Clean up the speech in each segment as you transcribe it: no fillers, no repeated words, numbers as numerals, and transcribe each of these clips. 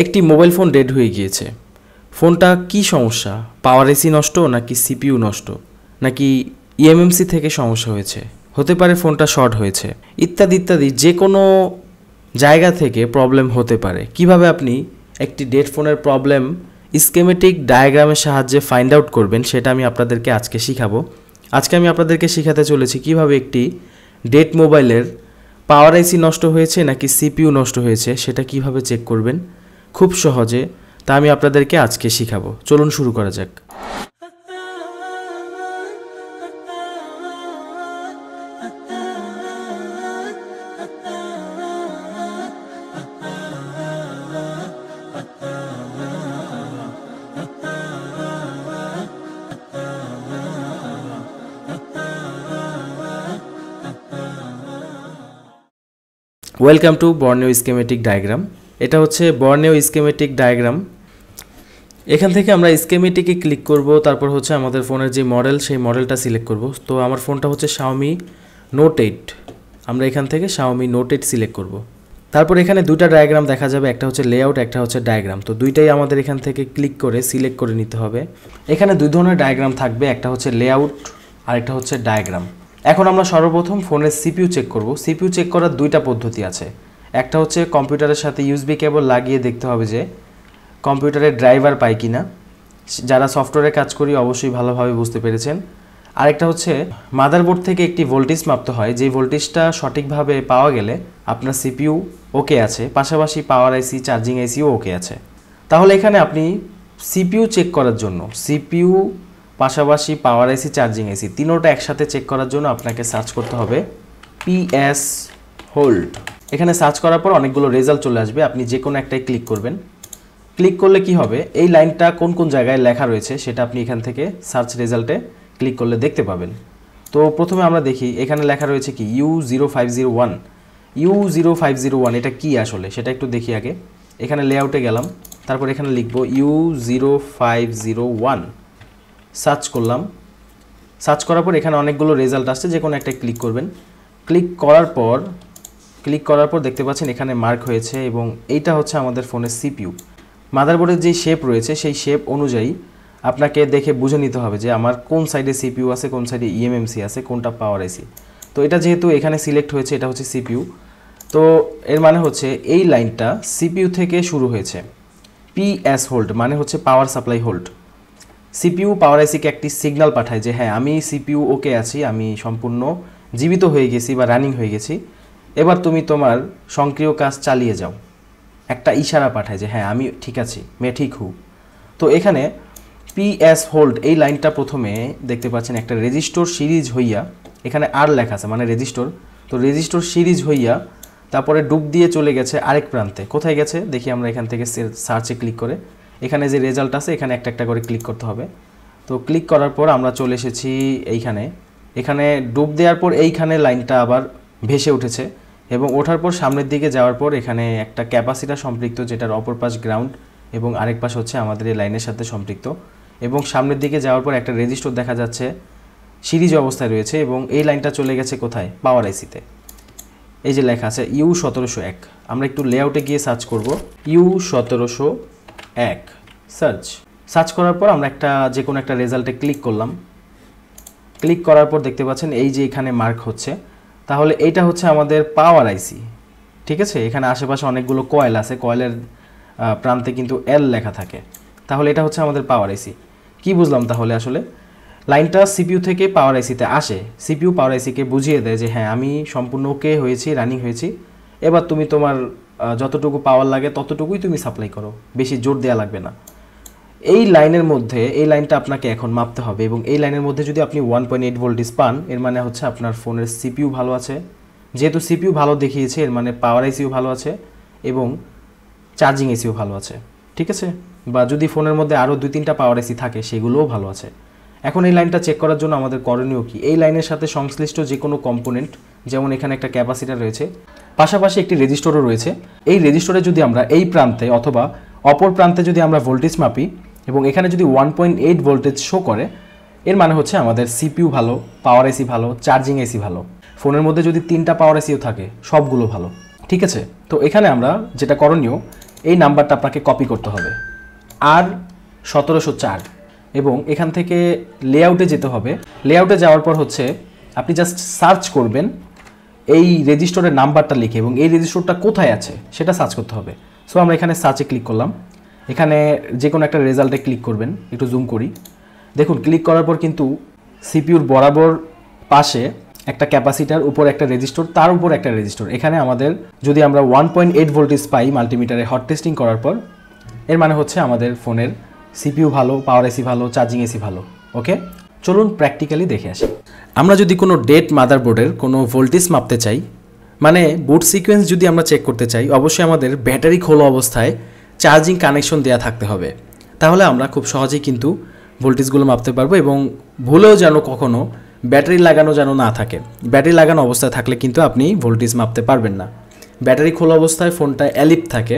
একটি mobile phone dead হয়ে গিয়েছে। ফোনটা কি সমস্যা? পাওয়ার এসি নষ্ট, নাকি সিপিইউ নষ্ট, নাকি ইএমএমসি থেকে সমস্যা হয়েছে, হতে পারে ফোনটা শর্ট হয়েছে, ইত্যাদি ইত্যাদি যে কোনো জায়গা থেকে প্রবলেম হতে পারে। কিভাবে আপনি একটি ডেড ফোনের প্রবলেম স্কেমেটিক ডায়াগ্রামের সাহায্যে ফাইন্ড আউট করবেন সেটা আমি আপনাদেরকে আজকে শিখাবো। আজকে আমি আপনাদেরকে শেখাতে চলেছি কিভাবে একটি ডেড মোবাইলের পাওয়ার আইসি নষ্ট হয়েছে নাকি সিপিইউ নষ্ট হয়েছে সেটা কিভাবে চেক করবেন খুব সহজে, তা আমি আপনাদেরকে আজকে শিখাবো। চলুন শুরু করা যাক। Welcome to Borneo schematic diagram. এটা হচ্ছে বর্নেও স্কেমেটিক ডায়াগ্রাম। এখান থেকে আমরা স্কেমেটিকে ক্লিক করব, তারপর হচ্ছে আমাদের ফোনের যে মডেল সেই মডেলটা সিলেক্ট করব। তো আমার ফোনটা হচ্ছে Xiaomi Note 8। আমরা এখান থেকে Xiaomi Note 8 সিলেক্ট করব। তারপর এখানে দুইটা ডায়াগ্রাম দেখা যাবে, একটা হচ্ছে লেআউট, একটা হচ্ছে ডায়াগ্রাম। তো দুইটাই আমাদের এখান থেকে ক্লিক করে সিলেক্ট করে নিতে হবে। এখানে দুই ধরনের ডায়াগ্রাম থাকবে, একটা হচ্ছে লেআউট আর একটা হচ্ছে ডায়াগ্রাম। এখন আমরা সর্বপ্রথম ফোনের সিপিইউ চেক করব। সিপিইউ চেক করার দুইটা পদ্ধতি আছে। একটা হচ্ছে কম্পিউটারের সাথে ইউএসবি কেবল লাগিয়ে দেখতে হবে যে কম্পিউটারের ড্রাইভার পায় কিনা। যারা সফটওয়্যারে কাজ করি অবশ্যই ভালোভাবে বুঝতে পেরেছেন। আরেকটা হচ্ছে মাদারবোর্ড থেকে একটি ভোল্টেজ মাপতে হয়, যেই ভোল্টেজটা সঠিকভাবে পাওয়া গেলে আপনার সিপিইউ ওকে আছে, পাশাপাশি পাওয়ার আইসি, চার্জিং আইসিও ওকে আছে। তাহলে এখানে আপনি সিপিইউ চেক করার জন্য সিপিইউ পাশাপাশি পাওয়ার আইসি, চার্জিং আইসি তিনোটা একসাথে চেক করার জন্য আপনাকে সার্চ করতে হবে পিএস হোল্ড। এখানে সার্চ করার পর অনেকগুলো রেজাল্ট চলে আসবে, আপনি যে কোনো একটাই ক্লিক করবেন। ক্লিক করলে কি হবে, এই লাইনটা কোন কোন জায়গায় লেখা রয়েছে সেটা আপনি এখান থেকে সার্চ রেজাল্টে ক্লিক করলে দেখতে পাবেন। তো প্রথমে আমরা দেখি এখানে লেখা রয়েছে কি U0501। U0501 এটা কি আসলে সেটা একটু দেখি আগে। এখানে লেআউটে গেলাম, তারপর এখানে লিখব U0501, সার্চ করলাম। সার্চ করার পর এখানে অনেকগুলো রেজাল্ট আসছে, যে কোনো একটা ক্লিক করবেন। ক্লিক করার পর দেখতে পাচ্ছেন এখানে মার্ক হয়েছে এবং এইটা হচ্ছে আমাদের ফোনের সিপিইউ। মাদারবোর্ডের যে শেপ রয়েছে সেই শেপ অনুযায়ী আপনাকে দেখে বুঝে নিতে হবে যে আমার কোন সাইডে সিপিইউ আছে, কোন সাইডে ইএমএমসি আছে, কোনটা পাওয়ার আইসি। তো এটা যেহেতু এখানে সিলেক্ট হয়েছে, এটা হচ্ছে সিপিইউ। তো এর মানে হচ্ছে এই লাইনটা সিপিইউ থেকে শুরু হয়েছে। পিএস হোল্ড মানে হচ্ছে পাওয়ার সাপ্লাই হোল্ড। সিপিইউ পাওয়ার আইসিকে একটি সিগন্যাল পাঠায় যে হ্যাঁ আমি সিপিইউ ওকে আছি, আমি সম্পূর্ণ জীবিত হয়ে গেছি বা রানিং হয়ে গেছি, এবার তুমি তোমার সক্রিয় কাজ চালিয়ে যাও। একটা ইশারা পাঠায় যে হ্যাঁ আমি ঠিক আছি, মে ঠিক হু। তো এখানে পিএস হোল্ড এই লাইনটা প্রথমে দেখতে পাচ্ছেন একটা রেজিস্টর সিরিজ হইয়া, এখানে আর লেখা আছে মানে রেজিস্টর। তো রেজিস্টর সিরিজ হইয়া তারপরে ডুব দিয়ে চলে গেছে আরেক প্রান্তে। কোথায় গেছে দেখি আমরা এখান থেকে সার্চে ক্লিক করে। এখানে যে রেজাল্ট আছে এখানে একটা একটা করে ক্লিক করতে হবে। তো ক্লিক করার পর আমরা চলে এসেছি এইখানে। এখানে ডুব দেওয়ার পর এইখানে লাইনটা আবার ভেসে উঠেছে এবং ওঠার পর সামনের দিকে যাওয়ার পর এখানে একটা ক্যাপাসিটার সম্পৃক্ত, যেটার অপর পাশ গ্রাউন্ড এবং আরেক পাশ হচ্ছে আমাদের এই লাইনের সাথে সম্পৃক্ত। এবং সামনের দিকে যাওয়ার পর একটা রেজিস্টর দেখা যাচ্ছে সিরিজ অবস্থায় রয়েছে এবং এই লাইনটা চলে গেছে কোথায়, পাওয়ার আইসিতে। এই যে লেখা আছে U1701। আমরা একটু লেআউটে গিয়ে সার্চ করব U1701, সার্চ করার পর আমরা যে কোনো একটা রেজাল্টে ক্লিক করলাম। ক্লিক করার পর দেখতে পাচ্ছেন এই যে এখানে মার্ক হচ্ছে, তাহলে এইটা হচ্ছে আমাদের পাওয়ার আইসি। ঠিক আছে, এখানে আশেপাশে অনেকগুলো কয়েল আছে, কয়েলের প্রান্তে কিন্তু এল লেখা থাকে। তাহলে এটা হচ্ছে আমাদের পাওয়ার আইসি। কি বুঝলাম তাহলে, আসলে লাইনটা সিপিইউ থেকে পাওয়ার আইসিতে আসে, সিপিইউ পাওয়ার আইসিকে বুঝিয়ে দেয় যে হ্যাঁ আমি সম্পূর্ণ ওকে হয়েছি, রানিং হয়েছি, এবার তুমি তোমার যতটুকু পাওয়ার লাগে ততটুকুই তুমি সাপ্লাই করো, বেশি জোর দেওয়া লাগবে না। এই লাইনের মধ্যে এই লাইনটা আপনাকে এখন মাপতে হবে এবং এই লাইনের মধ্যে যদি আপনি 1.8 ভোল্টেজ পান, এর মানে হচ্ছে আপনার ফোনের সিপিইউ ভালো আছে। যেহেতু সিপিইউ ভালো দেখিয়েছে এর মানে পাওয়ার আইসিও ভালো আছে এবং চার্জিং আইসিও ভালো আছে। ঠিক আছে, বা যদি ফোনের মধ্যে আরও 2-3টা পাওয়ার আইসি থাকে সেগুলোও ভালো আছে। এখন এই লাইনটা চেক করার জন্য আমাদের করণীয় কি, এই লাইনের সাথে সংশ্লিষ্ট যে কোনো কম্পোনেন্ট, যেমন এখানে একটা ক্যাপাসিটার রয়েছে, পাশাপাশি একটি রেজিস্টরও রয়েছে। এই রেজিস্টরে যদি আমরা এই প্রান্তে অথবা অপর প্রান্তে যদি আমরা ভোল্টেজ মাপি এবং এখানে যদি 1.8 ভোল্টেজ শো করে, এর মানে হচ্ছে আমাদের সিপিইউ ভালো, পাওয়ার আইসি ভালো, চার্জিং আইসি ভালো। ফোনের মধ্যে যদি 3টা পাওয়ার আইসিও থাকে সবগুলো ভালো। ঠিক আছে, তো এখানে আমরা যেটা করণীয়, এই নাম্বারটা আপনাকে কপি করতে হবে আর 1704 এবং এখান থেকে লেআউটে যেতে হবে। লেআউটে যাওয়ার পর হচ্ছে আপনি জাস্ট সার্চ করবেন এই রেজিস্টারের নাম্বারটা লিখে এবং এই রেজিস্টারটা কোথায় আছে সেটা সার্চ করতে হবে। সো আমরা এখানে সার্চে ক্লিক করলাম, এখানে যে কোনো একটা রেজাল্টে ক্লিক করবেন। একটু জুম করি, দেখুন ক্লিক করার পর কিন্তু সিপিইউর বরাবর পাশে একটা ক্যাপাসিটার, উপর একটা রেজিস্টার, তার উপর একটা রেজিস্টার। এখানে আমাদের যদি আমরা 1.8 ভোল্টেজ পাই মাল্টিমিটারে হট টেস্টিং করার পর, এর মানে হচ্ছে আমাদের ফোনের সিপিইউ ভালো, পাওয়ার এসি ভালো, চার্জিং এসি ভালো। ওকে, চলুন প্র্যাকটিক্যালি দেখে আসি। আমরা যদি কোনো ডেড মাদারবোর্ডের কোনো ভোল্টেজ মাপতে চাই, মানে বুট সিকোয়েন্স যদি আমরা চেক করতে চাই, অবশ্যই আমাদের ব্যাটারি খোলা অবস্থায় চার্জিং কানেকশন দেওয়া থাকতে হবে। তাহলে আমরা খুব সহজেই কিন্তু ভোল্টেজগুলো মাপতে পারবো এবং ভুলেও যেন কখনো ব্যাটারি লাগানো যেন না থাকে। ব্যাটারি লাগানো অবস্থায় থাকলে কিন্তু আপনি ভোল্টেজ মাপতে পারবেন না। ব্যাটারি খোলা অবস্থায় ফোনটা অ্যালিপ থাকে।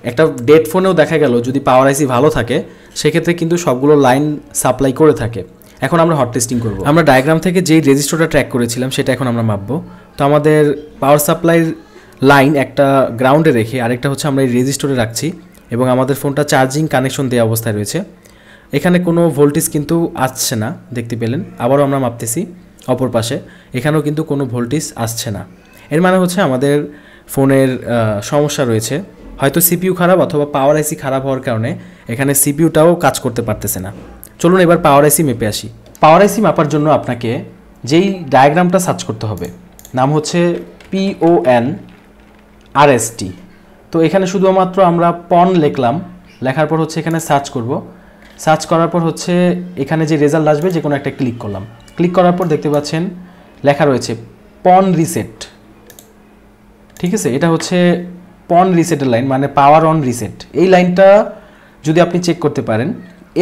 একটা ডেড ফোনেও দেখা গেল যদি পাওয়ার আইসি ভালো থাকে সেক্ষেত্রে কিন্তু সবগুলো লাইন সাপ্লাই করে থাকে। এখন আমরা হট টেস্টিং করব। আমরা ডায়াগ্রাম থেকে যেই রেজিস্টারটা ট্র্যাক করেছিলাম সেটা এখন আমরা মাপবো। তো আমাদের পাওয়ার সাপ্লাইয়ের লাইন একটা গ্রাউন্ডে রেখে আরেকটা হচ্ছে আমরা এই রেজিস্টারে রাখছি এবং আমাদের ফোনটা চার্জিং কানেকশন দেওয়া অবস্থায় রয়েছে। এখানে কোনো ভোল্টেজ কিন্তু আসছে না, দেখতে পেলেন। আবারও আমরা মাপতেছি অপর পাশে, এখানেও কিন্তু কোনো ভোল্টেজ আসছে না। এর মানে হচ্ছে আমাদের ফোনের সমস্যা রয়েছে, হয়তো সিপিইউ খারাপ অথবা পাওয়ার আইসি খারাপ হওয়ার কারণে এখানে সিপিইউটাও কাজ করতে পারতেছে না। চলুন এবার পাওয়ার আইসি মেপে আসি। পাওয়ার আইসি মাপার জন্য আপনাকে যেই ডায়াগ্রামটা সার্চ করতে হবে নাম হচ্ছে PON RST। তো এখানে শুধুমাত্র আমরা পন লিখলাম, লেখার পর হচ্ছে এখানে সার্চ করব। সার্চ করার পর হচ্ছে এখানে যে রেজাল্ট আসবে যে কোনো একটা ক্লিক করলাম। ক্লিক করার পর দেখতে পাচ্ছেন লেখা রয়েছে পন রিসেট। ঠিক আছে, এটা হচ্ছে পন রিসেটের লাইন, মানে পাওয়ার অন রিসেট। এই লাইনটা যদি আপনি চেক করতে পারেন,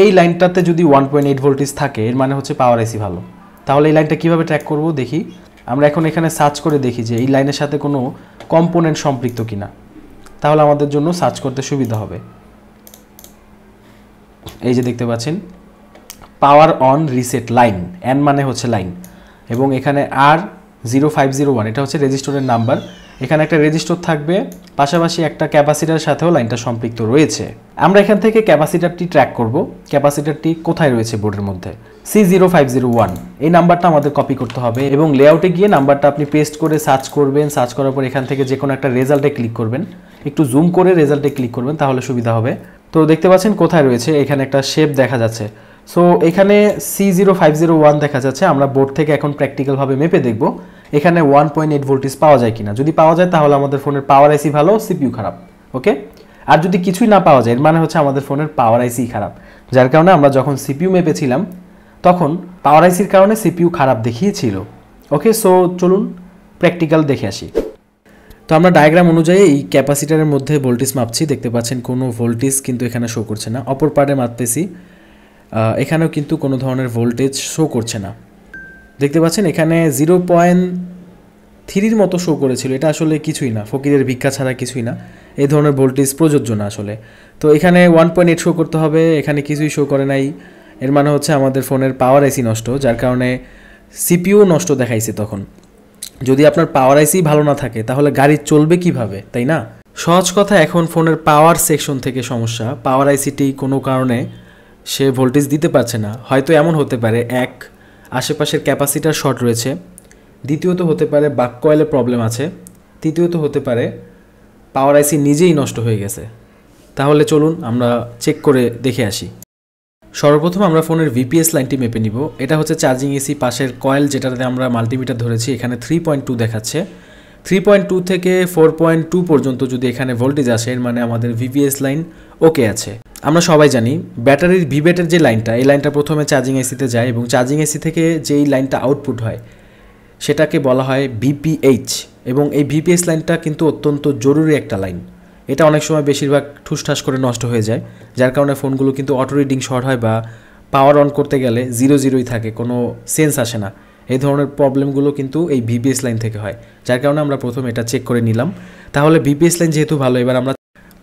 এই লাইনটাতে যদি 1.8 ভোল্টেজ থাকে এর মানে হচ্ছে পাওয়ার আইসি ভালো। তাহলে এই লাইনটা কীভাবে ট্র্যাক করব দেখি। আমরা এখন এখানে সার্চ করে দেখি যে এই লাইনের সাথে কোনো কম্পোনেন্ট সম্পৃক্ত কিনা, তাহলে আমাদের জন্য সার্চ করতে সুবিধা হবে। এই যে দেখতে পাচ্ছেন power on reset line, N মানে হচ্ছে লাইন এবং এখানে R0501 এটা হচ্ছে রেজিস্টারের নাম্বার। এখানে একটা রেজিস্টার থাকবে, পাশাপাশি একটা ক্যাপাসিটারের সাথেও লাইনটা সম্পৃক্ত রয়েছে। আমরা এখান থেকে ক্যাপাসিটারটি ট্র্যাক করব। ক্যাপাসিটারটি কোথায় রয়েছে বোর্ডের মধ্যে, C0501 এই নাম্বারটা আমাদের কপি করতে হবে এবং লেআউটে গিয়ে নাম্বারটা আপনি পেস্ট করে সার্চ করবেন। সার্চ করার পর এখান থেকে যে কোনো একটা রেজাল্টে ক্লিক করবেন, একটু জুম করে রেজাল্টে ক্লিক করবেন তাহলে সুবিধা হবে। তো দেখতে পাচ্ছেন কোথায় রয়েছে, এখানে একটা শেপ দেখা যাচ্ছে। সো এখানে C0501 দেখা যাচ্ছে। আমরা বোর্ড থেকে এখন প্র্যাকটিক্যালভাবে মেপে দেখব এখানে 1.8 ভোল্টেজ পাওয়া যায় কিনা। যদি পাওয়া যায় তাহলে আমাদের ফোনের পাওয়ার আইসি ভালো, সিপিইউ খারাপ। ওকে, আর যদি কিছুই না পাওয়া যায় এর মানে হচ্ছে আমাদের ফোনের পাওয়ার আইসি খারাপ, যার কারণে আমরা যখন সিপিইউ মেপেছিলাম তখন পাওয়ার আইসির কারণে সিপিইউ খারাপ দেখিয়েছিল। ওকে, সো চলুন প্র্যাকটিক্যাল দেখে আসি। তো আমরা ডায়াগ্রাম অনুযায়ী এই ক্যাপাসিটারের মধ্যে ভোল্টেজ মাপছি। দেখতে পাচ্ছেন কোনো ভোল্টেজ কিন্তু এখানে শো করছে না। অপর পার্টে মাপতেছি, এখানেও কিন্তু কোনো ধরনের ভোল্টেজ শো করছে না। দেখতে পাচ্ছেন এখানে 0.3 মতো শো করেছিল, এটা আসলে কিছুই না, ফকিরের ভিক্ষা ছাড়া কিছুই না। এই ধরনের ভোল্টেজ প্রযোজ্য না আসলে। তো এখানে 1.8 শো করতে হবে, এখানে কিছুই শো করে নাই। এর মানে হচ্ছে আমাদের ফোনের পাওয়ার আইসি নষ্ট, যার কারণে সিপিইউ নষ্ট দেখাইছে। তখন যদি আপনার পাওয়ার আইসি ভালো না থাকে তাহলে গাড়ি চলবে কিভাবে, তাই না? সহজ কথা, এখন ফোনের পাওয়ার সেকশন থেকে সমস্যা। পাওয়ার আইসিটি কোনো কারণে সে ভোল্টেজ দিতে পারছে না। হয়তো এমন হতে পারে, এক, আশেপাশের ক্যাপাসিটার শর্ট রয়েছে, দ্বিতীয়ত হতে পারে বাক কয়েলে প্রবলেম আছে, তৃতীয়ত হতে পারে পাওয়ার আইসি নিজেই নষ্ট হয়ে গেছে। তাহলে চলুন আমরা চেক করে দেখে আসি। সর্বপ্রথম আমরা ফোনের ভিপিএস লাইনটি মেপে নিব। এটা হচ্ছে চার্জিং এসি পাশের কয়েল, যেটাতে আমরা মাল্টিমিটার ধরেছি। এখানে 3.2 দেখাচ্ছে। 3.2 থেকে 4.2 পর্যন্ত যদি এখানে ভোল্টেজ আসে এর মানে আমাদের ভিপিএস লাইন ওকে আছে। আমরা সবাই জানি ব্যাটারির ভিবেটের যে লাইনটা, এই লাইনটা প্রথমে চার্জিং এসিতে যায় এবং চার্জিং এসি থেকে যেই লাইনটা আউটপুট হয় সেটাকে বলা হয় ভিপিএইচ এবং এই ভিপিএস লাইনটা কিন্তু অত্যন্ত জরুরি একটা লাইন। এটা অনেক সময় বেশিরভাগ ঠুসঠাস করে নষ্ট হয়ে যায়, যার কারণে ফোনগুলো কিন্তু অটো রিডিং শর্ট হয় বা পাওয়ার অন করতে গেলে 0-0ই থাকে, কোনো সেন্স আসে না। এই ধরনের প্রবলেমগুলো কিন্তু এই ভিপিএস লাইন থেকে হয়, যার কারণে আমরা প্রথমে এটা চেক করে নিলাম। তাহলে ভিপিএস লাইন যেহেতু ভালো, এবার আমরা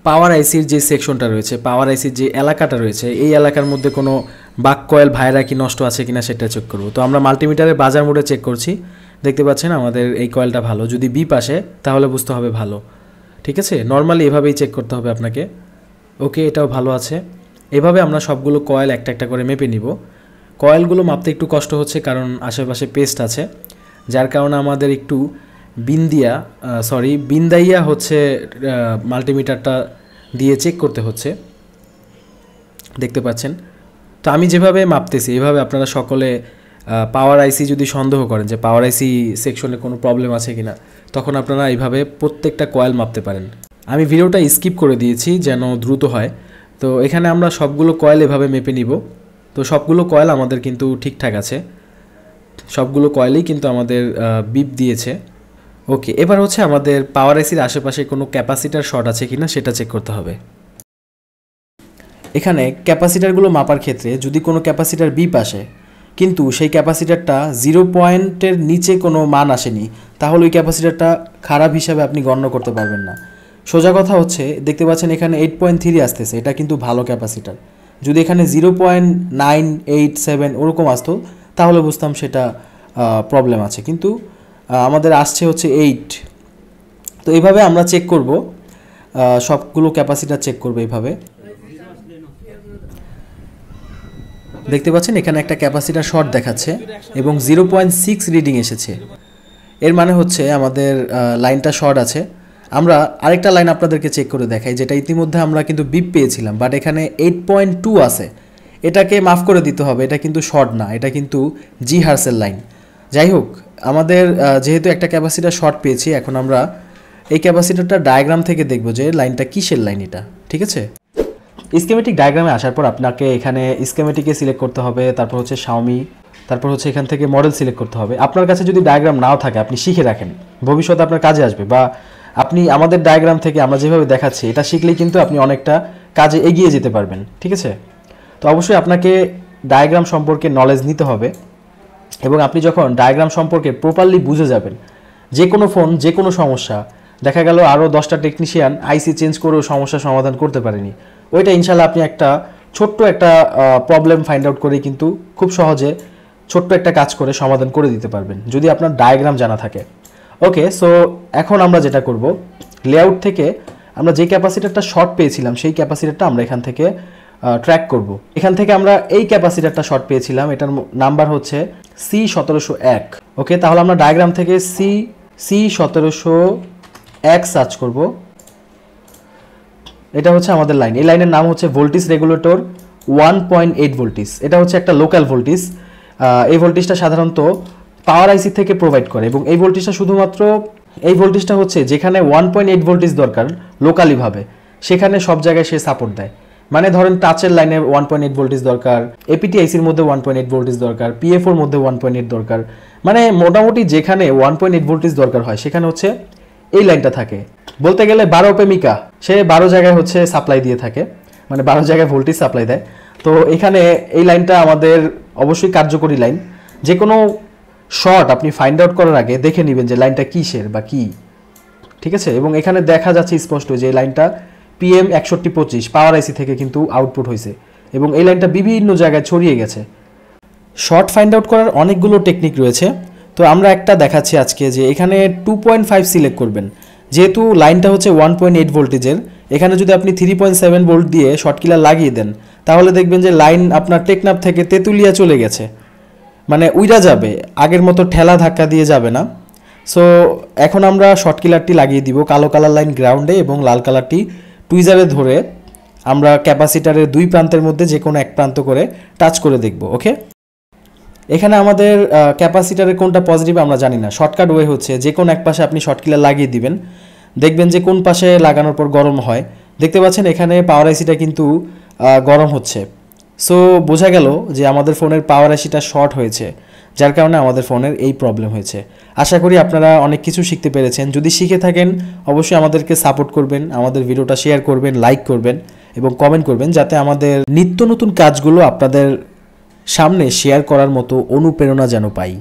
পাওয়ার আইসির যে সেকশনটা রয়েছে, পাওয়ার আইসির যে এলাকাটা রয়েছে, এই এলাকার মধ্যে কোনো বাক কয়েল ভাইরা কি নষ্ট আছে কিনা সেটা চেক করব। তো আমরা মাল্টিমিটারে বাজার মোডে চেক করছি। দেখতে পাচ্ছেন আমাদের এই কয়েলটা ভালো, যদি বি পাশে তাহলে বুঝতে হবে ভালো। ঠিক আছে, নর্মালি এভাবেই চেক করতে হবে আপনাকে। ওকে, এটাও ভালো আছে। এভাবে আমরা সবগুলো কয়েল একটা একটা করে মেপে নিব। কয়েলগুলো মাপতে একটু কষ্ট হচ্ছে কারণ আশেপাশে পেস্ট আছে, যার কারণে আমাদের একটু বিন্দাইয়া হচ্ছে মাল্টিমিটারটা দিয়ে চেক করতে হচ্ছে, দেখতে পাচ্ছেন। তো আমি যেভাবে মাপতেছি এভাবে আপনারা সকলে পাওয়ার আইসি যদি সন্দেহ করেন যে পাওয়ার আইসি সেকশনে কোনো প্রবলেম আছে কিনা, তখন আপনারা এইভাবে প্রত্যেকটা কয়েল মাপতে পারেন। আমি ভিডিওটা স্কিপ করে দিয়েছি যেন দ্রুত হয়। তো এখানে আমরা সবগুলো কয়েল এভাবে মেপে নিব। তো সবগুলো কয়েল আমাদের কিন্তু ঠিকঠাক আছে, সবগুলো কয়েলই কিন্তু আমাদের বিপ দিয়েছে। ওকে, এবার হচ্ছে আমাদের পাওয়ার আইসির আশেপাশে কোনো ক্যাপাসিটার শর্ট আছে কিনা সেটা চেক করতে হবে। এখানে ক্যাপাসিটারগুলো মাপার ক্ষেত্রে যদি কোনো ক্যাপাসিটার বিপ আসে কিন্তু সেই ক্যাপাসিটারটা 0 পয়েন্টের নিচে কোনো মান আসেনি, তাহলে ওই ক্যাপাসিটারটা খারাপ হিসাবে আপনি গণ্য করতে পারবেন না। সোজা কথা হচ্ছে, দেখতে পাচ্ছেন এখানে 8.3 আসতেছে, এটা কিন্তু ভালো ক্যাপাসিটার। যদি এখানে 0.987 ওরকম আসতো তাহলে বুঝতাম সেটা প্রবলেম আছে, কিন্তু আমাদের আসছে হচ্ছে 8। তো এইভাবে আমরা চেক করব, সবগুলো ক্যাপাসিটার চেক করবো এইভাবে। দেখতে পাচ্ছেন এখানে একটা ক্যাপাসিটার শর্ট দেখাচ্ছে এবং 0.6 রিডিং এসেছে। এর মানে হচ্ছে আমাদের লাইনটা শর্ট আছে। আমরা আরেকটা লাইন আপনাদেরকে চেক করে দেখাই, যেটা ইতিমধ্যে আমরা কিন্তু বিপ পেয়েছিলাম, বাট এখানে 8.2 আছে। এটাকে মাফ করে দিতে হবে, এটা কিন্তু শর্ট না, এটা কিন্তু জি হার্সের লাইন। যাই হোক, আমাদের যেহেতু একটা ক্যাপাসিটার শর্ট পেয়েছি, এখন আমরা এই ক্যাপাসিটারটা ডায়াগ্রাম থেকে দেখব যে লাইনটা কিসের লাইন এটা, ঠিক আছে। স্কিমেটিক ডায়াগ্রামে আসার পর আপনাকে এখানে স্কিমেটিকে সিলেক্ট করতে হবে, তারপর হচ্ছে শাওমি, তারপর হচ্ছে এখান থেকে মডেল সিলেক্ট করতে হবে। আপনার কাছে যদি ডায়াগ্রাম নাও থাকে আপনি শিখে রাখেন, ভবিষ্যতে আপনার কাজে আসবে, বা আপনি আমাদের ডায়াগ্রাম থেকে আমরা যেভাবে দেখাচ্ছি এটা শিখলেই কিন্তু আপনি অনেকটা কাজে এগিয়ে যেতে পারবেন, ঠিক আছে। তো অবশ্যই আপনাকে ডায়াগ্রাম সম্পর্কে নলেজ নিতে হবে, এবং আপনি যখন ডায়াগ্রাম সম্পর্কে প্রপারলি বুঝে যাবেন, যে কোনো ফোন যে কোনো সমস্যা, দেখা গেল আরও 10টা টেকনিশিয়ান আইসি চেঞ্জ করেও সমস্যার সমাধান করতে পারেনি, ওইটা ইনশাল্লাহ আপনি একটা ছোট্ট একটা প্রবলেম ফাইন্ড আউট করে কিন্তু খুব সহজে ছোট্ট একটা কাজ করে সমাধান করে দিতে পারবেন যদি আপনার ডায়াগ্রাম জানা থাকে। ওকে, সো এখন আমরা যেটা করব, লেআউট থেকে আমরা যে ক্যাপাসিটারটা শর্ট পেয়েছিলাম সেই ক্যাপাসিটারটা আমরা এখান থেকে ট্র্যাক করব। এখান থেকে আমরা এই ক্যাপাসিটারটা শর্ট পেয়েছিলাম, এটার নাম্বার হচ্ছে C1701। ওকে, তাহলে আমরা ডায়াগ্রাম থেকে C1701 সার্চ করব। এটা হচ্ছে আমাদের লাইন, এই লাইনের নাম হচ্ছে ভোল্টেজ রেগুলেটর 1.8 ভোল্টেজ। এটা হচ্ছে একটা লোকাল ভোল্টেজ। এই ভোল্টেজটা সাধারণত পাওয়ার আইসি থেকে প্রোভাইড করে, এবং এই ভোল্টেজটা শুধুমাত্র এই ভোল্টেজটা হচ্ছে যেখানে 1.8 ভোল্টেজ দরকার লোকালিভাবে, সেখানে সব জায়গায় সে সাপোর্ট দেয়। মানে ধরেন টাচের লাইনে 1.8 ভোল্টেজ দরকার, এপিটি আইসির মধ্যে 1.8 ভোল্টেজ দরকার, পিএফওর মধ্যে 1.8 দরকার, মানে মোটামুটি যেখানে 1.8 ভোল্টেজ দরকার হয় সেখানে হচ্ছে এই লাইনটা থাকে। বলতে গেলে 12 প্রেমিকা, সে 12 জায়গায় হচ্ছে সাপ্লাই দিয়ে থাকে, মানে 12 জায়গায় ভোল্টেজ সাপ্লাই দেয়। তো এখানে এই লাইনটা আমাদের অবশ্যই কার্যকরী লাইন। যে কোনো শর্ট আপনি ফাইন্ড আউট করার আগে দেখে নেবেন যে লাইনটা কিসের বা কি, ঠিক আছে। এবং এখানে দেখা যাচ্ছে স্পষ্ট যে লাইনটা PM6125 পাওয়ার আইসি থেকে কিন্তু আউটপুট হয়েছে, এবং এই লাইনটা বিভিন্ন জায়গায় ছড়িয়ে গেছে। শর্ট ফাইন্ড আউট করার অনেকগুলো টেকনিক রয়েছে, তো আমরা একটা দেখাচ্ছি আজকে, যে এখানে 2.5 সিলেক্ট করবেন। যেহেতু লাইনটা হচ্ছে 1.8 ভোল্টেজের, এখানে যদি আপনি 3.7 ভোল্ট দিয়ে শর্ট কিলার লাগিয়ে দেন তাহলে দেখবেন যে লাইন আপনার টেকনাফ থেকে তেঁতুলিয়া চলে গেছে, মানে উইরা যাবে, আগের মতো ঠেলা ধাক্কা দিয়ে যাবে না। সো এখন আমরা শর্ট কিলারটি লাগিয়ে দিব কালো কালার লাইন গ্রাউন্ডে, এবং লাল কালারটি টুইজারে ধরে আমরা ক্যাপাসিটারের দুই প্রান্তের মধ্যে যে কোনো এক প্রান্ত করে টাচ করে দেখব। ওকে, এখানে আমাদের ক্যাপাসিটারের কোনটা পজিটিভ আমরা জানি না। শর্টকাট ওয়ে হচ্ছে যে কোনো এক পাশে আপনি শর্ট কিলার লাগিয়ে দিবেন, দেখবেন যে কোন পাশে লাগানোর পর গরম হয়। দেখতে পাচ্ছেন এখানে পাওয়ার আইসিটা কিন্তু গরম হচ্ছে। সো বোঝা গেল যে আমাদের ফোনের পাওয়ার আইসিটা শর্ট হয়েছে, যার কারণে আমাদের ফোনের এই প্রবলেম হয়েছে। আশা করি আপনারা অনেক কিছু শিখতে পেরেছেন। যদি শিখে থাকেন অবশ্যই আমাদেরকে সাপোর্ট করবেন, আমাদের ভিডিওটা শেয়ার করবেন, লাইক করবেন এবং কমেন্ট করবেন, যাতে আমাদের নিত্য নতুন কাজগুলো আপনাদের সামনে শেয়ার করার মতো অনুপ্রেরণা যেন পাই।